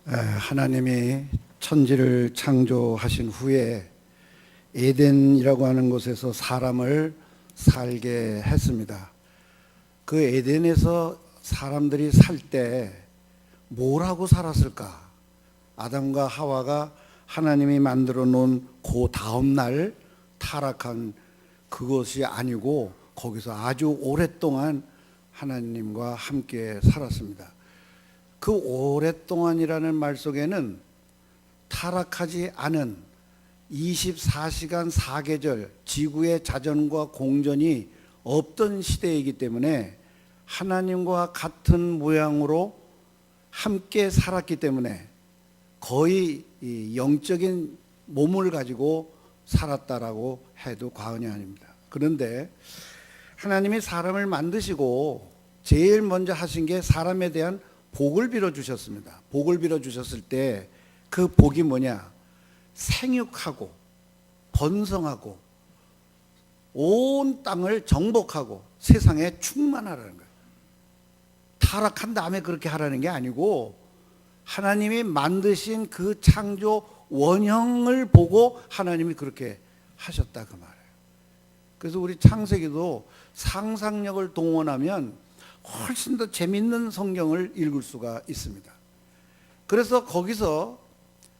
하나님이 천지를 창조하신 후에 에덴이라고 하는 곳에서 사람을 살게 했습니다. 그 에덴에서 사람들이 살 때 뭘 하고 살았을까? 아담과 하와가 하나님이 만들어 놓은 그 다음 날 타락한 그것이 아니고 거기서 아주 오랫동안 하나님과 함께 살았습니다. 그 오랫동안이라는 말 속에는 타락하지 않은 24시간 4계절 지구의 자전과 공전이 없던 시대이기 때문에 하나님과 같은 모양으로 함께 살았기 때문에 거의 영적인 몸을 가지고 살았다라고 해도 과언이 아닙니다. 그런데 하나님이 사람을 만드시고 제일 먼저 하신 게 사람에 대한 복을 빌어 주셨습니다. 복을 빌어 주셨을 때 그 복이 뭐냐? 생육하고 번성하고 온 땅을 정복하고 세상에 충만하라는 거예요. 타락한 다음에 그렇게 하라는 게 아니고 하나님이 만드신 그 창조 원형을 보고 하나님이 그렇게 하셨다 그 말이에요. 그래서 우리 창세기도 상상력을 동원하면 훨씬 더 재밌는 성경을 읽을 수가 있습니다. 그래서 거기서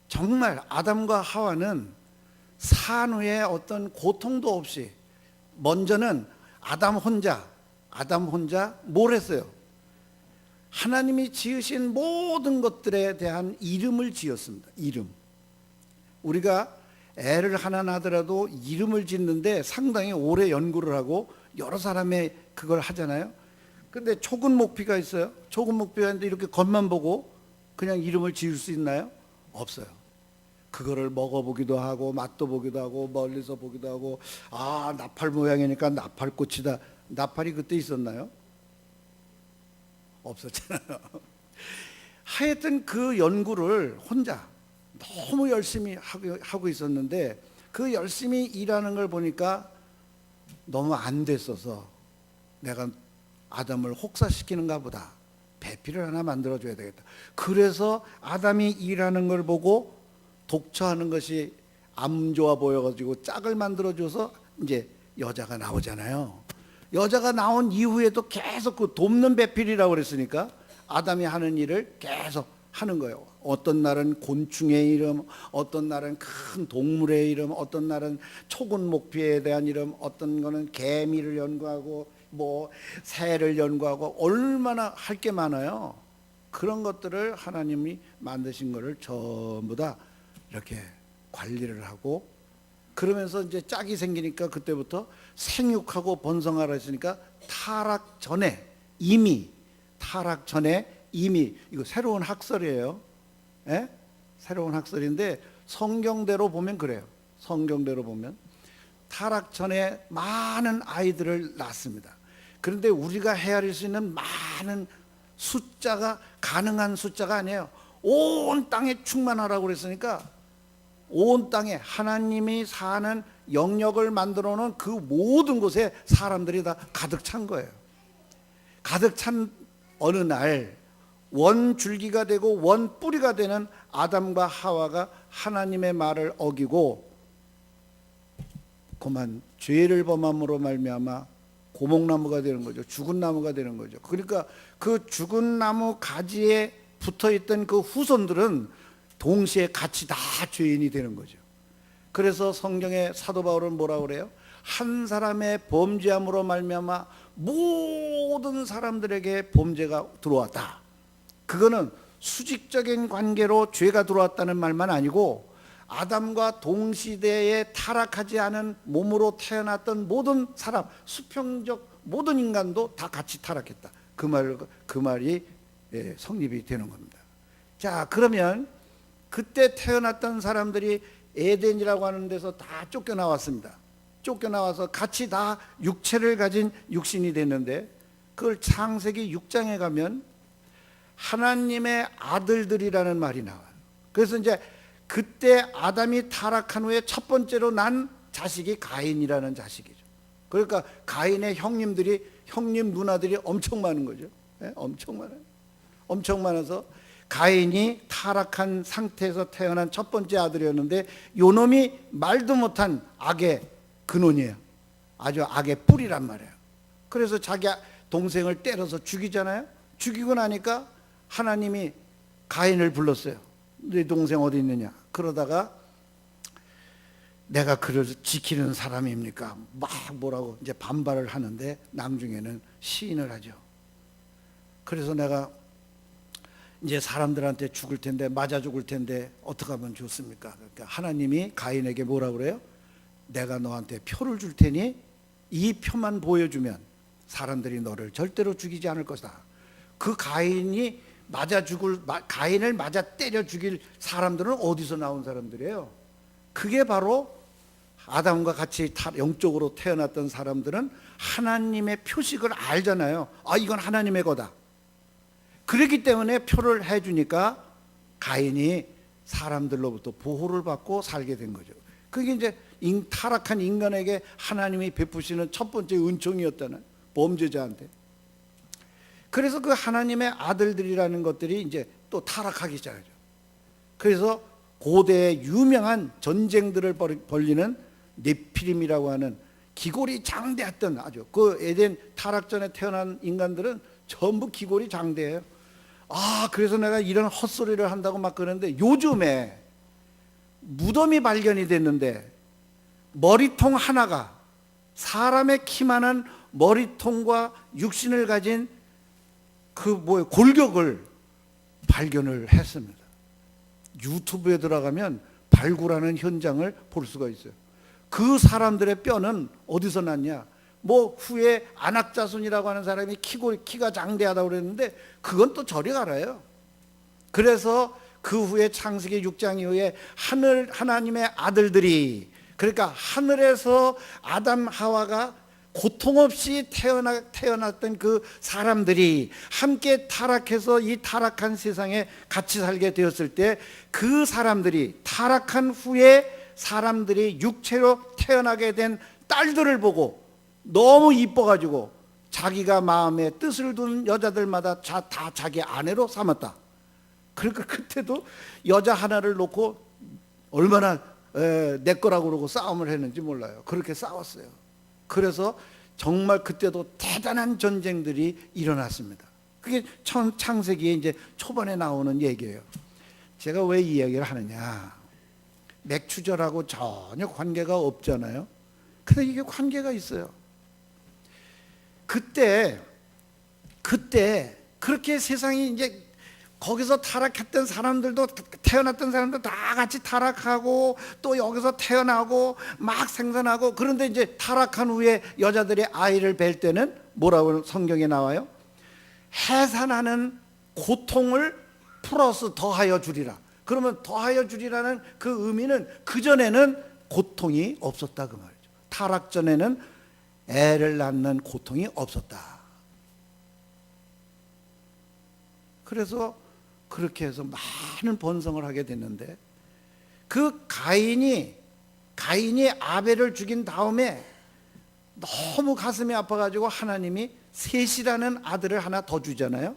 정말 아담과 하와는 산후에 어떤 고통도 없이 먼저는 아담 혼자 뭘 했어요? 하나님이 지으신 모든 것들에 대한 이름을 지었습니다. 이름. 우리가 애를 하나 낳더라도 이름을 짓는데 상당히 오래 연구를 하고 여러 사람의 그걸 하잖아요. 근데 촉은 목피가 있어요. 촉은 목피가 있는데 이렇게 겉만 보고 그냥 이름을 지을 수 있나요? 없어요. 그거를 먹어보기도 하고 맛도 보기도 하고 멀리서 보기도 하고 나팔 모양이니까 나팔꽃이다. 나팔이 그때 있었나요? 없었잖아요. 하여튼 그 연구를 혼자 너무 열심히 하고 있었는데 그 열심히 일하는 걸 보니까 너무 안 됐어서 내가 아담을 혹사시키는가 보다. 배필을 하나 만들어줘야 되겠다. 그래서 아담이 일하는 걸 보고 독처하는 것이 안 좋아 보여가지고 짝을 만들어줘서 이제 여자가 나오잖아요. 여자가 나온 이후에도 계속 그 돕는 배필이라고 그랬으니까 아담이 하는 일을 계속 하는 거예요. 어떤 날은 곤충의 이름, 어떤 날은 큰 동물의 이름, 어떤 날은 촉은 목피에 대한 이름, 어떤 거는 개미를 연구하고 뭐 새를 연구하고 얼마나 할 게 많아요. 그런 것들을 하나님이 만드신 거를 전부 다 이렇게 관리를 하고 그러면서 이제 짝이 생기니까 그때부터 생육하고 번성하라 했으니까 타락 전에 이미 이거 새로운 학설이에요. 예? 새로운 학설인데 성경대로 보면 그래요. 성경대로 보면 타락 전에 많은 아이들을 낳습니다. 그런데 우리가 헤아릴 수 있는 많은 숫자가 가능한 숫자가 아니에요. 온 땅에 충만하라고 그랬으니까 온 땅에 하나님이 사는 영역을 만들어 놓은 그 모든 곳에 사람들이 다 가득 찬 거예요. 가득 찬 어느 날 원줄기가 되고 원뿌리가 되는 아담과 하와가 하나님의 말을 어기고 그만 죄를 범함으로 말미암아 고목나무가 되는 거죠. 죽은 나무가 되는 거죠. 그러니까 그 죽은 나무 가지에 붙어있던 그 후손들은 동시에 같이 다 죄인이 되는 거죠. 그래서 성경의 사도 바울은 뭐라고 그래요? 한 사람의 범죄함으로 말미암아 모든 사람들에게 범죄가 들어왔다. 그거는 수직적인 관계로 죄가 들어왔다는 말만 아니고 아담과 동시대에 타락하지 않은 몸으로 태어났던 모든 사람, 수평적 모든 인간도 다 같이 타락했다. 그 말이 성립이 되는 겁니다. 자, 그러면 그때 태어났던 사람들이 에덴이라고 하는 데서 다 쫓겨나왔습니다. 쫓겨나와서 같이 다 육체를 가진 육신이 됐는데 그걸 창세기 6장에 가면 하나님의 아들들이라는 말이 나와요. 그래서 이제 그때 아담이 타락한 후에 첫 번째로 난 자식이 가인이라는 자식이죠. 그러니까 가인의 형님 누나들이 엄청 많은 거죠. 네? 엄청 많아요. 엄청 많아서 가인이 타락한 상태에서 태어난 첫 번째 아들이었는데 요 놈이 말도 못한 악의 근원이에요. 아주 악의 뿌리란 말이에요. 그래서 자기 동생을 때려서 죽이잖아요. 죽이고 나니까 하나님이 가인을 불렀어요. 네 동생 어디 있느냐. 그러다가 내가 그를 지키는 사람입니까? 막 뭐라고 이제 반발을 하는데 나중에는 시인을 하죠. 그래서 내가 이제 사람들한테 죽을 텐데, 맞아 죽을 텐데 어떻게 하면 좋습니까? 그러니까 하나님이 가인에게 뭐라 그래요? 내가 너한테 표를 줄 테니 이 표만 보여주면 사람들이 너를 절대로 죽이지 않을 것이다. 그 가인을 맞아 때려 죽일 사람들은 어디서 나온 사람들이에요? 그게 바로 아담과 같이 영적으로 태어났던 사람들은 하나님의 표식을 알잖아요. 아, 이건 하나님의 거다. 그렇기 때문에 표를 해주니까 가인이 사람들로부터 보호를 받고 살게 된 거죠. 그게 이제 타락한 인간에게 하나님이 베푸시는 첫 번째 은총이었다는, 범죄자한테. 그래서 그 하나님의 아들들이라는 것들이 이제 또 타락하기 시작하죠. 그래서 고대의 유명한 전쟁들을 벌리는 네피림이라고 하는 기골이 장대했던, 아주 그 에덴 타락 전에 태어난 인간들은 전부 기골이 장대해요. 아, 그래서 내가 이런 헛소리를 한다고 막 그러는데, 요즘에 무덤이 발견이 됐는데 머리통 하나가 사람의 키만한 머리통과 육신을 가진 골격을 발견을 했습니다. 유튜브에 들어가면 발굴하는 현장을 볼 수가 있어요. 그 사람들의 뼈는 어디서 났냐? 후에 안악자손이라고 하는 사람이 키가 장대하다고 그랬는데 그건 또 저리 가라요. 그래서 그 후에 창세기 6장 이후에 하나님의 아들들이, 그러니까 하늘에서 아담 하와가 고통 없이 태어났던 그 사람들이 함께 타락해서 이 타락한 세상에 같이 살게 되었을 때, 그 사람들이 타락한 후에 사람들이 육체로 태어나게 된 딸들을 보고 너무 이뻐가지고 자기가 마음에 뜻을 둔 여자들마다 다 자기 아내로 삼았다. 그러니까 그때도 여자 하나를 놓고 얼마나 내 거라고 그러고 싸움을 했는지 몰라요. 그렇게 싸웠어요. 그래서 정말 그때도 대단한 전쟁들이 일어났습니다. 그게 창세기에 이제 초반에 나오는 얘기예요. 제가 왜 이 이야기를 하느냐? 맥추절하고 전혀 관계가 없잖아요. 근데 이게 관계가 있어요. 그때 그렇게 세상이 이제 거기서 타락했던 사람들도, 태어났던 사람도 다 같이 타락하고 또 여기서 태어나고 막 생산하고, 그런데 이제 타락한 후에 여자들이 아이를 뵐 때는 뭐라고 성경에 나와요? 해산하는 고통을 플러스 더하여 주리라. 그러면 더하여 주리라는 그 의미는 그전에는 고통이 없었다 그 말이죠. 타락 전에는 애를 낳는 고통이 없었다. 그래서 그렇게 해서 많은 번성을 하게 됐는데, 그 가인이 아벨을 죽인 다음에 너무 가슴이 아파가지고 하나님이 셋이라는 아들을 하나 더 주잖아요.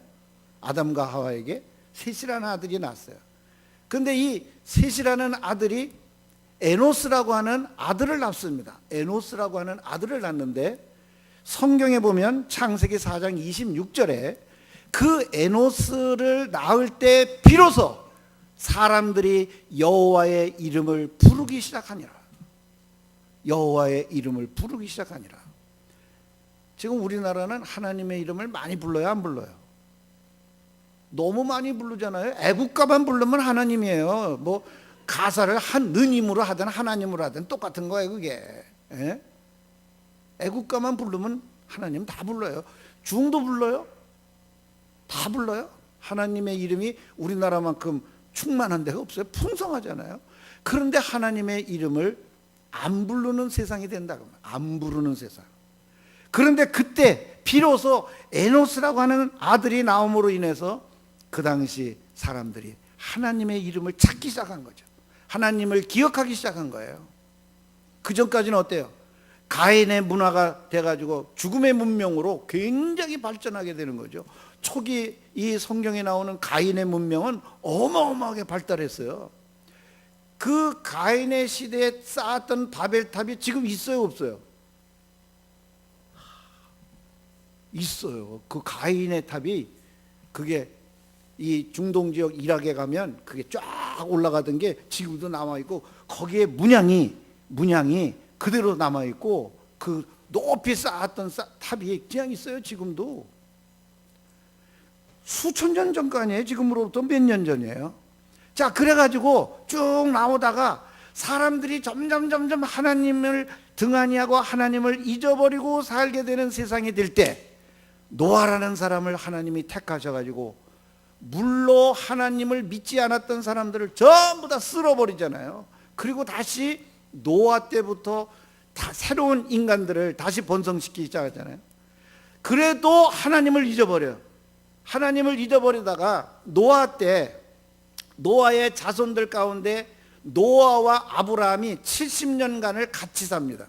아담과 하와에게 셋이라는 아들이 났어요. 근데 이 셋이라는 아들이 에노스라고 하는 아들을 낳습니다. 에노스라고 하는 아들을 낳는데, 성경에 보면 창세기 4장 26절에 그 에노스를 낳을 때 비로소 사람들이 여호와의 이름을 부르기 시작하니라. 여호와의 이름을 부르기 시작하니라. 지금 우리나라는 하나님의 이름을 많이 불러요, 안 불러요? 너무 많이 부르잖아요. 애국가만 부르면 하나님이에요. 가사를 느님으로 하든 하나님으로 하든 똑같은 거예요, 그게. 예? 애국가만 부르면 하나님 다 불러요. 중도 불러요. 다 불러요. 하나님의 이름이 우리나라만큼 충만한 데가 없어요. 풍성하잖아요. 그런데 하나님의 이름을 안 부르는 세상이 된다. 안 부르는 세상. 그런데 그때 비로소 에노스라고 하는 아들이 나옴으로 인해서 그 당시 사람들이 하나님의 이름을 찾기 시작한 거죠. 하나님을 기억하기 시작한 거예요. 그 전까지는 어때요? 가인의 문화가 돼가지고 죽음의 문명으로 굉장히 발전하게 되는 거죠. 초기 이 성경에 나오는 가인의 문명은 어마어마하게 발달했어요. 그 가인의 시대에 쌓았던 바벨탑이 지금 있어요, 없어요? 있어요. 그 가인의 탑이, 그게 이 중동 지역 이락에 가면 그게 쫙 올라가던 게 지금도 남아 있고, 거기에 문양이 그대로 남아 있고, 그 높이 쌓았던 탑이 그냥 있어요. 지금도 수천 년 전 거 아니에요? 지금으로부터 몇 년 전이에요? 자, 그래가지고 쭉 나오다가 사람들이 점점 하나님을 등한히하고 하나님을 잊어버리고 살게 되는 세상이 될 때, 노아라는 사람을 하나님이 택하셔가지고 물로 하나님을 믿지 않았던 사람들을 전부 다 쓸어버리잖아요. 그리고 다시 노아 때부터 다 새로운 인간들을 다시 번성시키기 시작하잖아요. 그래도 하나님을 잊어버려요. 하나님을 잊어버리다가 노아 때, 노아의 자손들 가운데 노아와 아브라함이 70년간을 같이 삽니다.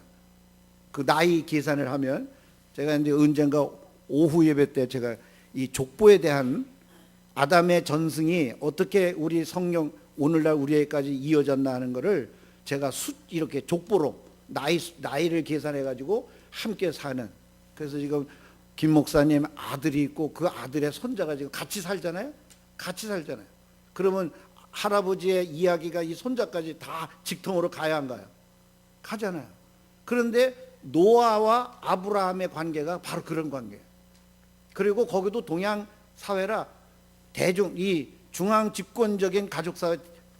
그 나이 계산을 하면, 제가 이제 언젠가 오후 예배 때 제가 이 족보에 대한 아담의 전승이 어떻게 우리 성경 오늘날 우리에게까지 이어졌나 하는 것을 제가 이렇게 족보로 나이를 계산해 가지고 함께 사는, 그래서 지금 김 목사님 아들이 있고 그 아들의 손자가 지금 같이 살잖아요. 그러면 할아버지의 이야기가 이 손자까지 다 직통으로 가야 안 가요? 가잖아요. 그런데 노아와 아브라함의 관계가 바로 그런 관계예요. 그리고 거기도 동양 사회라 이 중앙 집권적인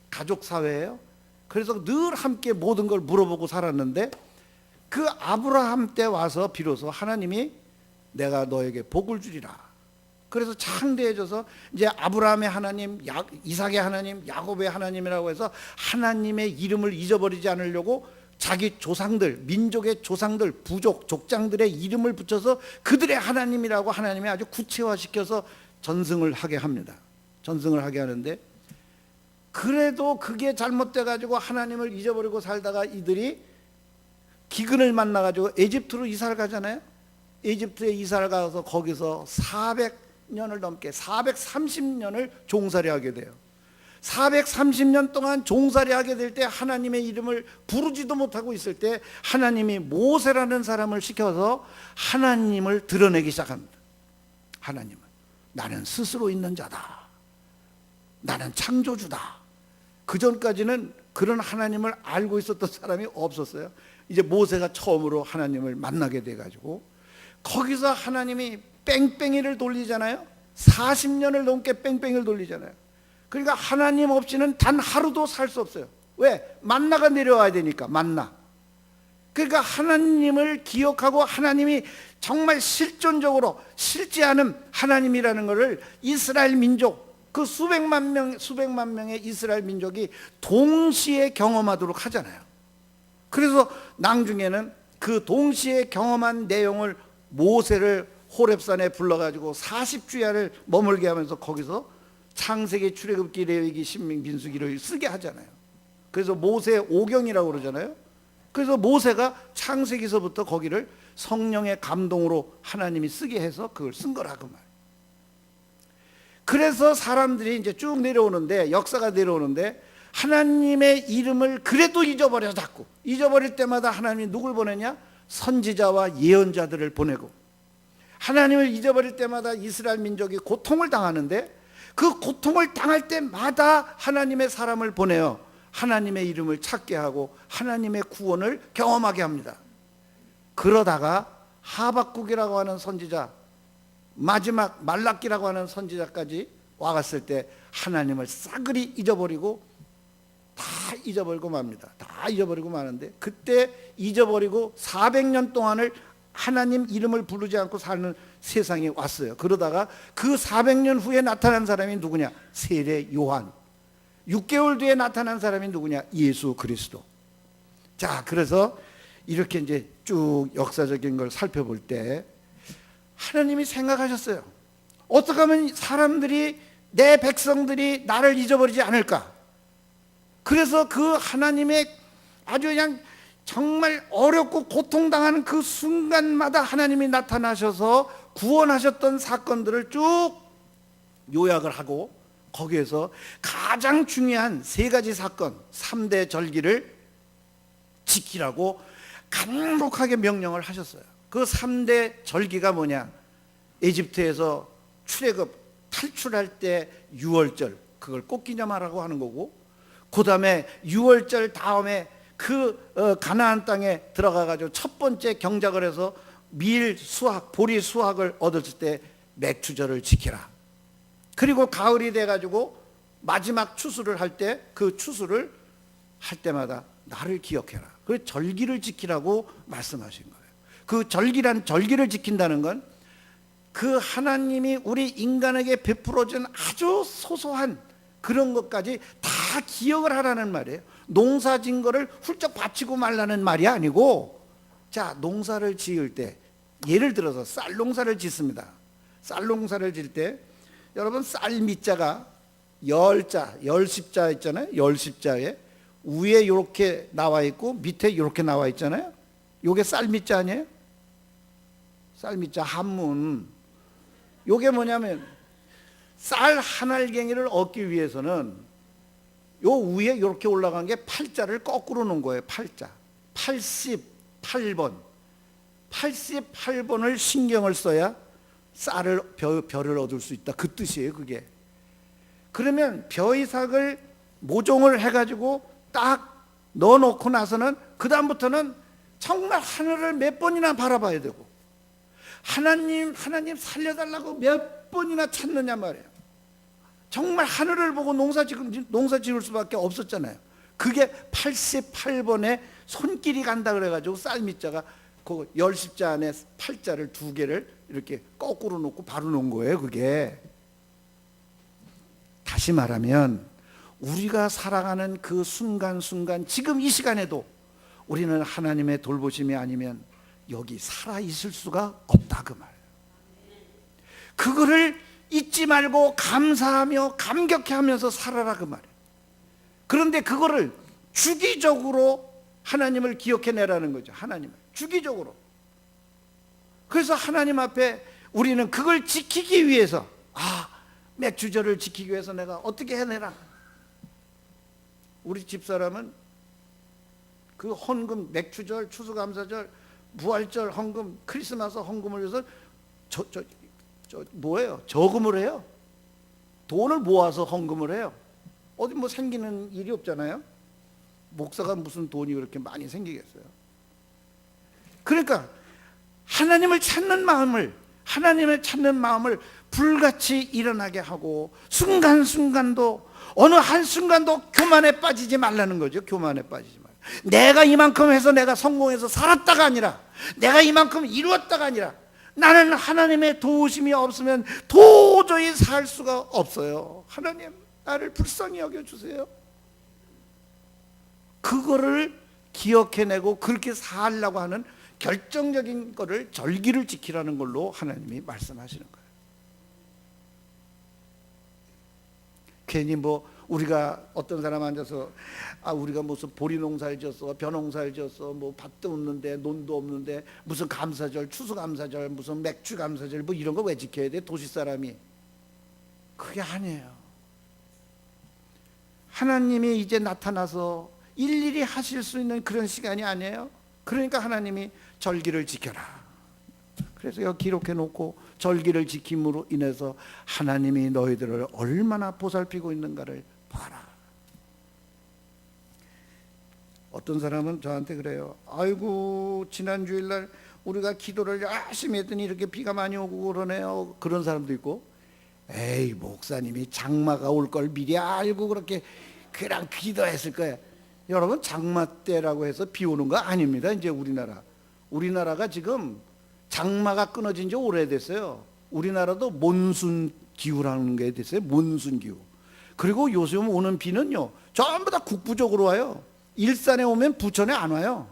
가족 사회예요. 그래서 늘 함께 모든 걸 물어보고 살았는데, 그 아브라함 때 와서 비로소 하나님이 내가 너에게 복을 주리라. 그래서 창대해져서 이제 아브라함의 하나님, 이삭의 하나님, 야곱의 하나님이라고 해서 하나님의 이름을 잊어버리지 않으려고 자기 조상들, 민족의 조상들, 부족, 족장들의 이름을 붙여서 그들의 하나님이라고 하나님이 아주 구체화시켜서 전승을 하게 합니다. 전승을 하게 하는데, 그래도 그게 잘못돼 가지고 하나님을 잊어버리고 살다가 이들이 기근을 만나 가지고 에집트로 이사를 가잖아요. 에집트에 이사를 가서 거기서 400년을 넘게 430년을 종살이 하게 돼요. 430년 동안 종살이 하게 될 때 하나님의 이름을 부르지도 못하고 있을 때 하나님이 모세라는 사람을 시켜서 하나님을 드러내기 시작합니다. 하나님은 나는 스스로 있는 자다. 나는 창조주다. 그 전까지는 그런 하나님을 알고 있었던 사람이 없었어요. 이제 모세가 처음으로 하나님을 만나게 돼가지고 거기서 하나님이 뺑뺑이를 돌리잖아요. 40년을 넘게 뺑뺑이를 돌리잖아요. 그러니까 하나님 없이는 단 하루도 살 수 없어요. 왜? 만나가 내려와야 되니까. 만나. 그러니까 하나님을 기억하고 하나님이 정말 실존적으로 실제하는 하나님이라는 것을 이스라엘 민족, 그 수백만 명의 이스라엘 민족이 동시에 경험하도록 하잖아요. 그래서 나중에는 그 동시에 경험한 내용을 모세를 호렙산에 불러가지고 40주야를 머물게 하면서 거기서 창세기, 출애굽기, 레위기, 신명, 민수기를 쓰게 하잖아요. 그래서 모세 오경이라고 그러잖아요. 그래서 모세가 창세기서부터 거기를 성령의 감동으로 하나님이 쓰게 해서 그걸 쓴 거라 그 말. 그래서 사람들이 이제 쭉 내려오는데, 역사가 내려오는데 하나님의 이름을 그래도 잊어버려. 자꾸 잊어버릴 때마다 하나님이 누굴 보내냐? 선지자와 예언자들을 보내고, 하나님을 잊어버릴 때마다 이스라엘 민족이 고통을 당하는데 그 고통을 당할 때마다 하나님의 사람을 보내요. 하나님의 이름을 찾게 하고 하나님의 구원을 경험하게 합니다. 그러다가 하박국이라고 하는 선지자, 마지막 말라기라고 하는 선지자까지 와갔을 때 하나님을 싸그리 잊어버리고 다 잊어버리고 맙니다. 다 잊어버리고 마는데, 그때 잊어버리고 400년 동안을 하나님 이름을 부르지 않고 사는 세상에 왔어요. 그러다가 그 400년 후에 나타난 사람이 누구냐? 세례 요한. 6개월 뒤에 나타난 사람이 누구냐? 예수 그리스도. 자, 그래서 이렇게 이제 쭉 역사적인 걸 살펴볼 때 하나님이 생각하셨어요. 어떻게 하면 사람들이, 내 백성들이 나를 잊어버리지 않을까? 그래서 그 하나님의 아주 그냥 정말 어렵고 고통당하는 그 순간마다 하나님이 나타나셔서 구원하셨던 사건들을 쭉 요약을 하고 거기에서 가장 중요한 세 가지 사건, 3대 절기를 지키라고 간곡하게 명령을 하셨어요. 그 3대 절기가 뭐냐? 에집트에서 출애굽 탈출할 때 유월절, 그걸 꼭 기념하라고 하는 거고, 그 다음에 유월절 다음에 그 가나안 땅에 들어가 가지고 첫 번째 경작을 해서 밀 수확, 보리 수확을 얻었을 때 맥추절을 지키라. 그리고 가을이 돼 가지고 마지막 추수를 할 때 그 추수를 할 때마다 나를 기억해라. 그 절기를 지키라고 말씀하신 거예요. 그 절기를 지킨다는 건 그 하나님이 우리 인간에게 베풀어준 아주 소소한 그런 것까지 다 기억을 하라는 말이에요. 농사 진 거를 훌쩍 바치고 말라는 말이 아니고, 자, 농사를 지을 때 예를 들어서 쌀 농사를 짓습니다. 쌀 농사를 질 때 여러분, 쌀 밑자가 열십자 있잖아요. 열십자에 위에 이렇게 나와 있고 밑에 이렇게 나와 있잖아요. 요게 쌀 밑자 아니에요? 쌀 밑자 한문. 요게 뭐냐면 쌀 한 알갱이를 얻기 위해서는 요 위에 이렇게 올라간 게 팔자를 거꾸로 놓은 거예요. 팔자 88번 88번을 신경을 써야 쌀을 벼를 얻을 수 있다, 그 뜻이에요. 그게 그러면 벼이삭을 모종을 해가지고 딱 넣어놓고 나서는 그 다음부터는 정말 하늘을 몇 번이나 바라봐야 되고, 하나님 살려달라고 몇 번이나 찾느냐 말이에요. 정말 하늘을 보고 농사 지을 수밖에 없었잖아요. 그게 88번에 손길이 간다 그래가지고 쌀밑자가 그 열십자 안에 팔자를 두 개를 이렇게 거꾸로 놓고 바로 놓은 거예요. 그게 다시 말하면 우리가 살아가는 그 순간순간, 지금 이 시간에도 우리는 하나님의 돌보심이 아니면 여기 살아있을 수가 없다, 그 말이에요. 그거를 잊지 말고 감사하며 감격해하면서 살아라, 그 말이에요. 그런데 그거를 주기적으로 하나님을 기억해내라는 거죠. 하나님을 주기적으로. 그래서 하나님 앞에 우리는 그걸 지키기 위해서, 맥주절을 지키기 위해서 내가 어떻게 해내라. 우리 집사람은 그 헌금, 맥주절, 추수감사절, 부활절 헌금, 크리스마스 헌금을 위해서 뭐예요? 저금을 해요. 돈을 모아서 헌금을 해요. 어디 뭐 생기는 일이 없잖아요. 목사가 무슨 돈이 그렇게 많이 생기겠어요. 그러니까 하나님을 찾는 마음을 불같이 일어나게 하고, 순간순간도 어느 한순간도 교만에 빠지지 말라는 거죠. 교만에 빠지지 말라. 내가 이만큼 해서 내가 성공해서 살았다가 아니라, 내가 이만큼 이루었다가 아니라, 나는 하나님의 도우심이 없으면 도저히 살 수가 없어요. 하나님, 나를 불쌍히 여겨주세요. 그거를 기억해내고 그렇게 살려고 하는 결정적인 거를, 절기를 지키라는 걸로 하나님이 말씀하시는 거예요. 괜히 뭐 우리가 어떤 사람 앉아서 우리가 무슨 보리 농사를 지었어, 벼 농사를 지었어, 뭐 밭도 없는데 논도 없는데 무슨 감사절, 추수감사절, 무슨 맥주감사절, 뭐 이런 거 왜 지켜야 돼, 도시 사람이? 그게 아니에요. 하나님이 이제 나타나서 일일이 하실 수 있는 그런 시간이 아니에요. 그러니까 하나님이 절기를 지켜라. 그래서 여기 기록해 놓고, 절기를 지킴으로 인해서 하나님이 너희들을 얼마나 보살피고 있는가를 봐라. 어떤 사람은 저한테 그래요. 아이고, 지난 주일날 우리가 기도를 열심히 했더니 이렇게 비가 많이 오고 그러네요. 그런 사람도 있고, 에이, 목사님이 장마가 올 걸 미리 알고 그렇게 그냥 기도했을 거예요. 여러분, 장마 때라고 해서 비 오는 거 아닙니다. 이제 우리나라가 지금 장마가 끊어진 지 오래됐어요. 우리나라도 몬순 기후라는 게 됐어요. 몬순 기후. 그리고 요즘 오는 비는요, 전부 다 국부적으로 와요. 일산에 오면 부천에 안 와요.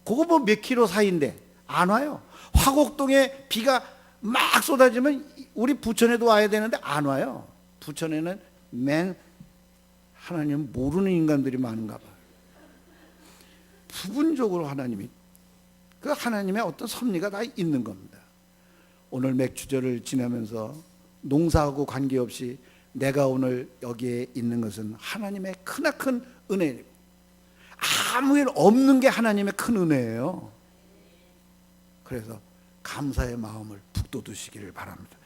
그거 뭐 몇 킬로 사이인데 안 와요. 화곡동에 비가 막 쏟아지면 우리 부천에도 와야 되는데 안 와요. 부천에는 하나님 모르는 인간들이 많은가 봐요. 부분적으로 하나님이 그 하나님의 어떤 섭리가 다 있는 겁니다. 오늘 맥주절을 지나면서 농사하고 관계없이 내가 오늘 여기에 있는 것은 하나님의 크나큰 은혜이고 아무 일 없는 게 하나님의 큰 은혜예요. 그래서 감사의 마음을 북돋우시기를 바랍니다.